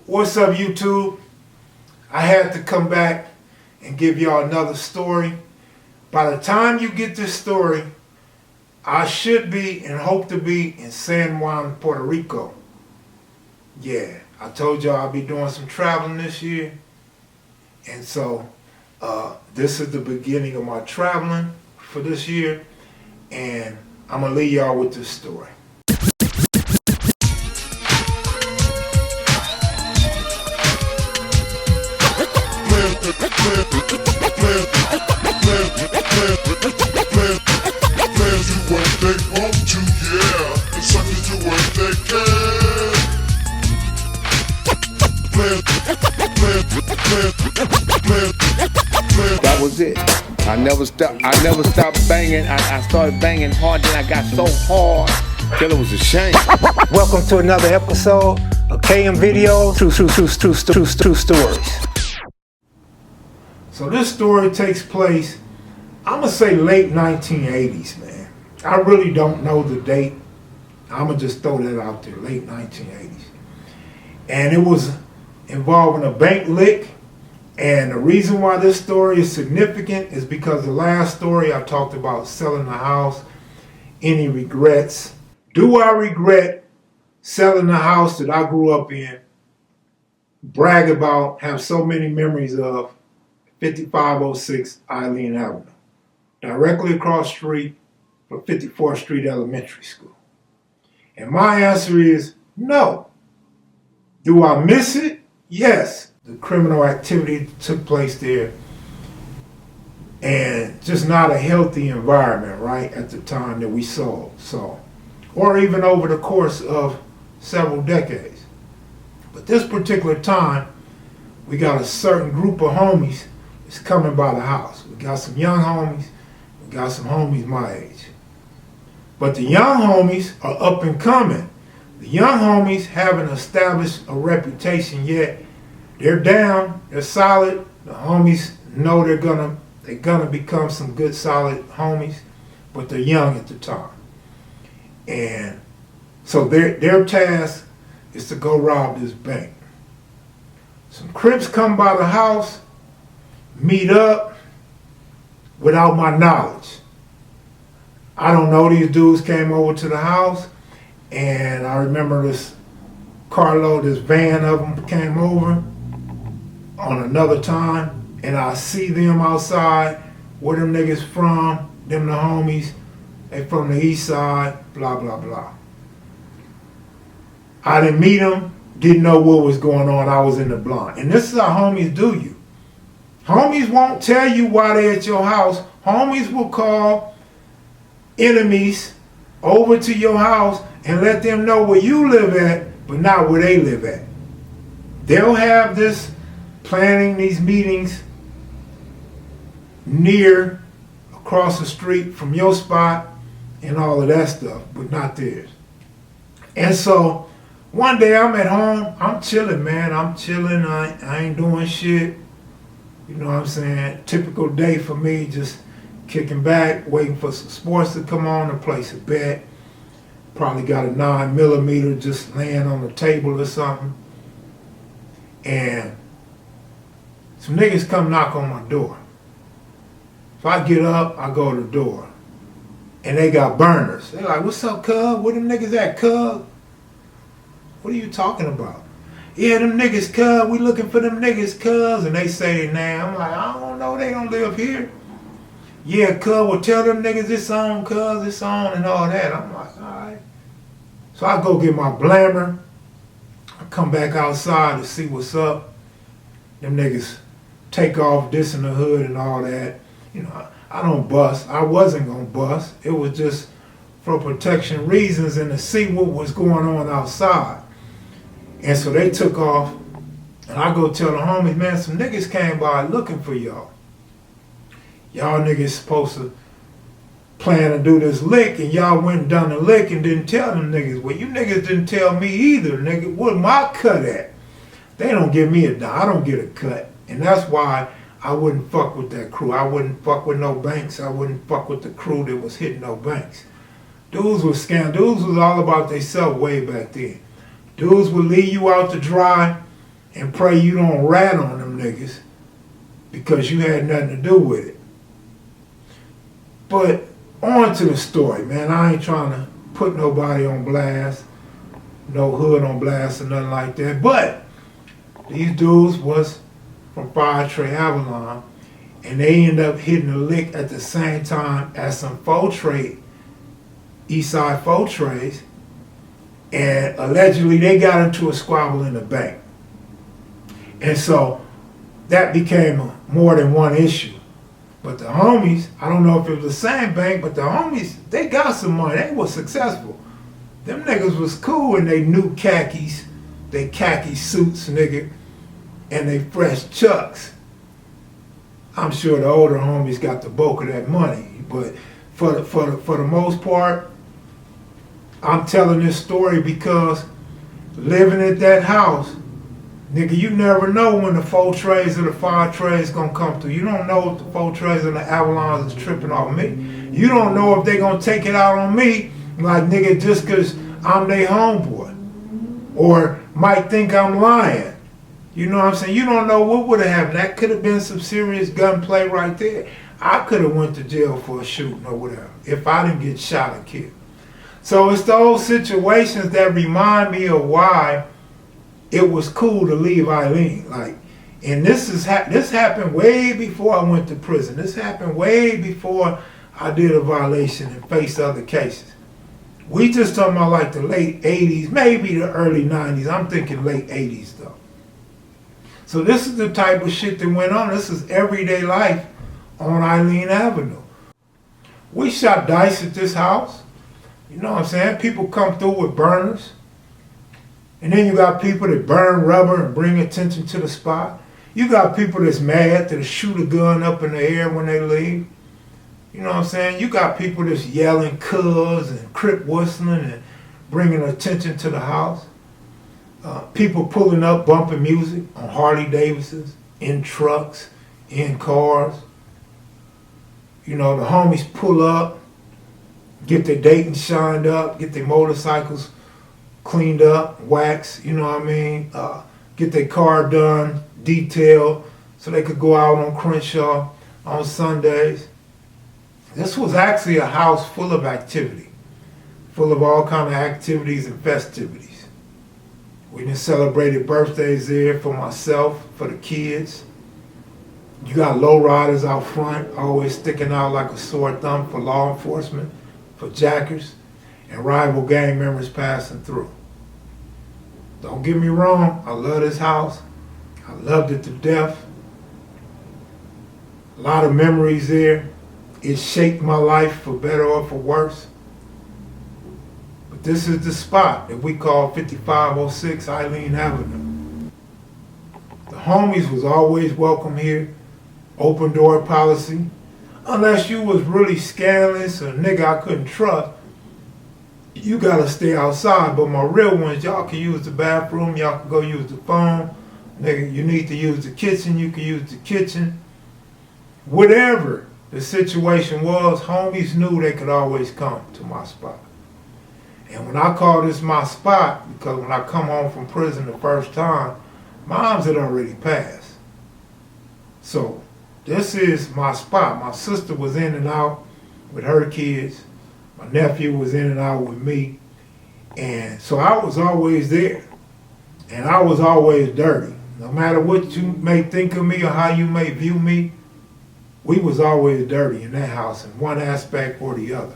What's up, YouTube? I had to come back and give y'all another story. By the time you get this story, I should be and hope to be in San Juan, Puerto Rico. Yeah, I told y'all I'll be doing some traveling this year. And so this is the beginning of my traveling for this year. And I'm going to leave y'all with this story. That was it. I never stopped banging. I started banging hard, then I got so hard till it was a shame. Welcome to another episode of kevmacvideos, true stories. So this story takes place, I'm gonna say late 1980s, man. I really don't know the date. I'm gonna just throw that out there, late 1980s. And it was involving a bank lick. And the reason why this story is significant is because the last story I talked about selling the house. Any regrets? Do I regret selling the house that I grew up in, brag about, have so many memories of, 5506 Eileen Avenue, directly across the street from 54th Street Elementary School? And my answer is no. Do I miss it? Yes. The criminal activity took place there, and just not a healthy environment, right, at the time that we sold. So, or even over the course of several decades. But this particular time, we got a certain group of homies that's coming by the house. We got some young homies, we got some homies my age. But the young homies are up and coming. The young homies haven't established a reputation yet. They're down, they're solid. The homies know they're gonna become some good solid homies, but they're young at the time. And so their task is to go rob this bank. Some Crips come by the house, meet up without my knowledge. I don't know, these dudes came over to the house, and I remember this carload, this van of them came over on another time, and I see them outside. Where them niggas from? Them the homies. They from the east side, blah, blah, blah. I didn't meet them, didn't know what was going on. I was in the blind. And this is how homies do you. Homies won't tell you why they at your house. Homies will call enemies over to your house and let them know where you live at, but not where they live at. They'll have this planning these meetings near, across the street from your spot and all of that stuff, but not theirs. And so one day I'm at home, I'm chilling, man. I'm chilling, I ain't doing shit. You know what I'm saying? Typical day for me, just kicking back, waiting for some sports to come on to place a bet. Probably got a 9mm just laying on the table or something. And some niggas come knock on my door. If I get up, I go to the door. And they got burners. They like, what's up, cuz? Where them niggas at, cuz? What are you talking about? Yeah, them niggas, cuz. We looking for them niggas, cuz. And they say their name. I'm like, I don't know. They don't live here. Yeah, cuz. Well, tell them niggas it's on, cuz. It's on and all that. I'm like, all right. So I go get my blammer. I come back outside to see what's up. Them niggas take off, dissing the hood and all that. You know, I don't bust. I wasn't gonna bust. It was just for protection reasons and to see what was going on outside. And so they took off, and I go tell the homies, man, some niggas came by looking for y'all. Y'all niggas supposed to plan to do this lick, and y'all went and done the lick and didn't tell them niggas. Well, you niggas didn't tell me either, nigga. What my cut at? They don't give me a dime. I don't get a cut. And that's why I wouldn't fuck with that crew. I wouldn't fuck with no banks. I wouldn't fuck with the crew that was hitting no banks. Dudes was scam. Dudes was all about themselves way back then. Dudes would leave you out to dry and pray you don't rat on them niggas because you had nothing to do with it. But on to the story, man. I ain't trying to put nobody on blast, no hood on blast or nothing like that. But these dudes was from Fire Tray Avalon, and they end up hitting a lick at the same time as some Eastside faux trays, and allegedly they got into a squabble in the bank. And so that became more than one issue. But the homies, I don't know if it was the same bank, but the homies, they got some money. They were successful. Them niggas was cool in they new khakis, they khaki suits, nigga, and they fresh chucks. I'm sure the older homies got the bulk of that money. But for the most part, I'm telling this story because living at that house, nigga, you never know when the faux trays or the fire trays gonna come through. You don't know if the faux trays or the Avalons is tripping off me. You don't know if they gonna take it out on me, like, nigga, just cause I'm their homeboy. Or might think I'm lying. You know what I'm saying? You don't know what would have happened. That could have been some serious gunplay right there. I could have went to jail for a shooting or whatever if I didn't get shot or killed. So it's those situations that remind me of why it was cool to leave Eileen. Like, and this happened way before I went to prison. This happened way before I did a violation and faced other cases. We just talking about like the late 80s, maybe the early 90s. I'm thinking late 80s though. So this is the type of shit that went on. This is everyday life on Eileen Avenue. We shot dice at this house. You know what I'm saying? People come through with burners. And then you got people that burn rubber and bring attention to the spot. You got people that's mad that'll shoot a gun up in the air when they leave. You know what I'm saying? You got people that's yelling cuz and crip whistling and bringing attention to the house. People pulling up, bumping music on Harley Davidsons, in trucks, in cars. You know, the homies pull up, get their Dayton shined up, get their motorcycles cleaned up, waxed, you know what I mean? Get their car done, detailed, so they could go out on Crenshaw on Sundays. This was actually a house full of activity, full of all kind of activities and festivities. We done celebrated birthdays there for myself, for the kids. You got lowriders out front, always sticking out like a sore thumb for law enforcement, for jackers, and rival gang members passing through. Don't get me wrong, I love this house. I loved it to death. A lot of memories there. It shaped my life for better or for worse. But this is the spot that we call 5506 Eileen Avenue. The homies was always welcome here. Open door policy. Unless you was really scandalous or nigga I couldn't trust, you gotta stay outside. But my real ones, y'all can use the bathroom, y'all can go use the phone. Nigga, you need to use the kitchen, you can use the kitchen. Whatever the situation was, homies knew they could always come to my spot. And when I call this my spot, because when I come home from prison the first time, moms had already passed. So this is my spot. My sister was in and out with her kids. My nephew was in and out with me. And so I was always there. And I was always dirty. No matter what you may think of me or how you may view me, we was always dirty in that house in one aspect or the other.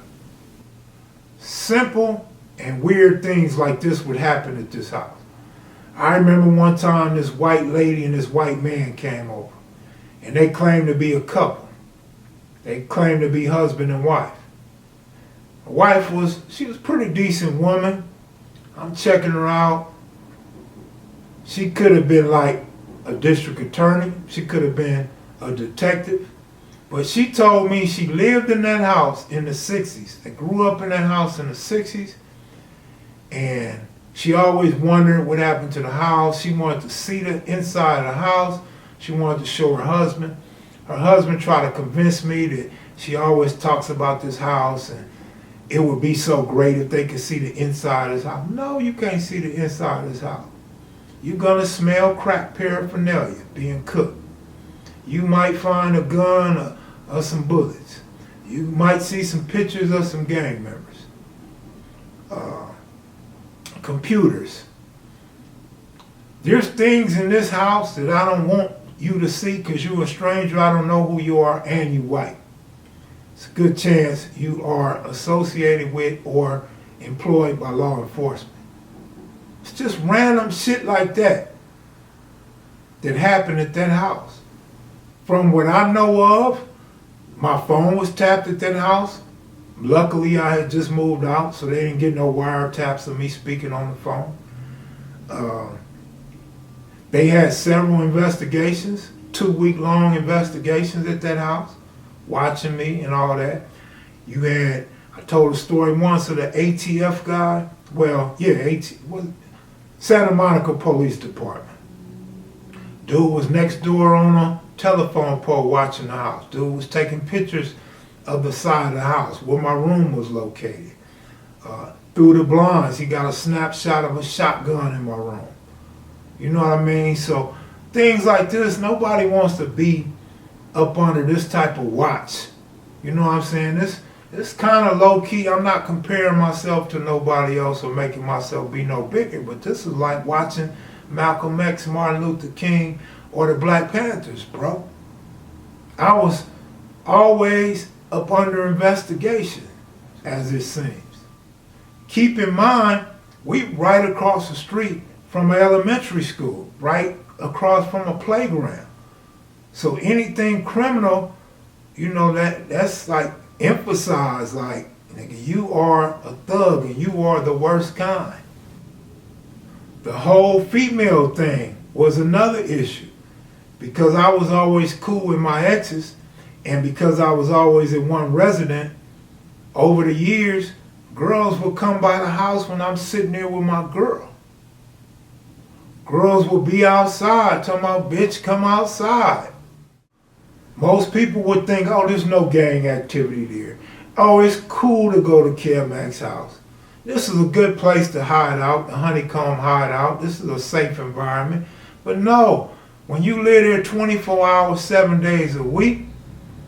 Simple and weird things like this would happen at this house. I remember one time this white lady and this white man came over. And they claimed to be a couple. They claimed to be husband and wife. The wife she was a pretty decent woman. I'm checking her out. She could have been like a district attorney. She could have been a detective. But she told me she lived in that house in the 60s. They grew up in that house in the 60s. And she always wondered what happened to the house. She wanted to see the inside of the house. She wanted to show her husband. Her husband tried to convince me that she always talks about this house and it would be so great if they could see the inside of this house. No, you can't see the inside of this house. you're gonna smell crack paraphernalia being cooked. You might find a gun or some bullets. You might see some pictures of some gang members. Computers. There's things in this house that I don't want you to see because you're a stranger, I don't know who you are, and you white. It's a good chance you are associated with or employed by law enforcement. It's just random shit like that that happened at that house. From what I know of, my phone was tapped at that house. Luckily, I had just moved out, so they didn't get no wiretaps of me speaking on the phone. They had several investigations, 2-week-long investigations at that house, watching me and all that. You had, I told a story once of the ATF guy. Well, yeah, Santa Monica Police Department. Dude was next door on a telephone pole watching the house. Dude was taking pictures of the side of the house where my room was located. Through the blinds, he got a snapshot of a shotgun in my room. You know what I mean? So things like this, nobody wants to be up under this type of watch. You know what I'm saying? This kind of low key. I'm not comparing myself to nobody else or making myself be no bigger, but this is like watching Malcolm X, Martin Luther King, or the Black Panthers, bro. I was always up under investigation, as it seems. Keep in mind, we right across the street from an elementary school, right across from a playground. So anything criminal, you know, that's like emphasized, like, nigga, you are a thug and you are the worst kind. The whole female thing was another issue. Because I was always cool with my exes, and because I was always in one resident, over the years, girls would come by the house when I'm sitting there with my girl. Girls would be outside, talking about, bitch, come outside. Most people would think, oh, there's no gang activity there. Oh, it's cool to go to KevMac's house. This is a good place to hide out, the honeycomb hideout. This is a safe environment. But no, when you live there 24 hours, 7 days a week,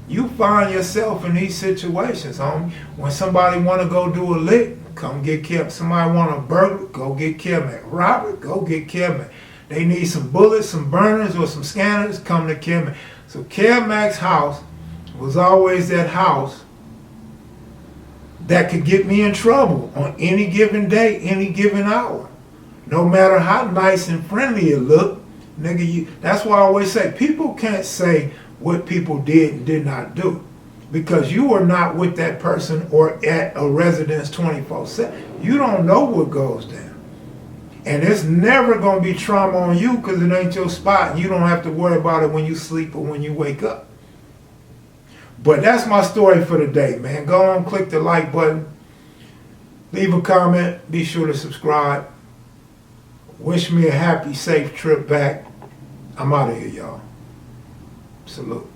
you find yourself in these situations, homie. When somebody want to go do a lick, come get Kev. Somebody want a burglar, go get KevMac. Robbery, go get KevMac. They need some bullets, some burners, or some scanners, come to KevMac. So KevMac's house was always that house that could get me in trouble on any given day, any given hour. No matter how nice and friendly it looked, nigga, that's why I always say, people can't say what people did and did not do. Because you are not with that person or at a residence 24/7. You don't know what goes down. And it's never going to be trauma on you because it ain't your spot. And you don't have to worry about it when you sleep or when you wake up. But that's my story for the day, man. Go on, click the like button. Leave a comment. Be sure to subscribe. Wish me a happy, safe trip back. I'm out of here, y'all. Salute.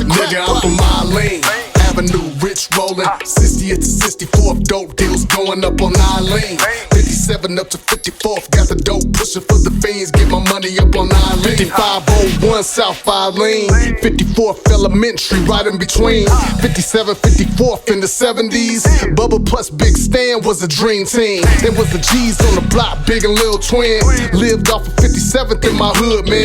Nigga, I'm from my lane. Avenue, rich rollin'. 60th to 64th, dope deals going up on 9 lane. 57 up to 54th, got the dope pushin' for the fiends. Get my money up on 9 lane. 5501 South 5 lane. 54th elementary, right in between. 57, 54th in the 70s. Bubba plus Big Stan was a dream team. There was the G's on the block, Big and Lil Twin. Lived off of 57th in my hood, man.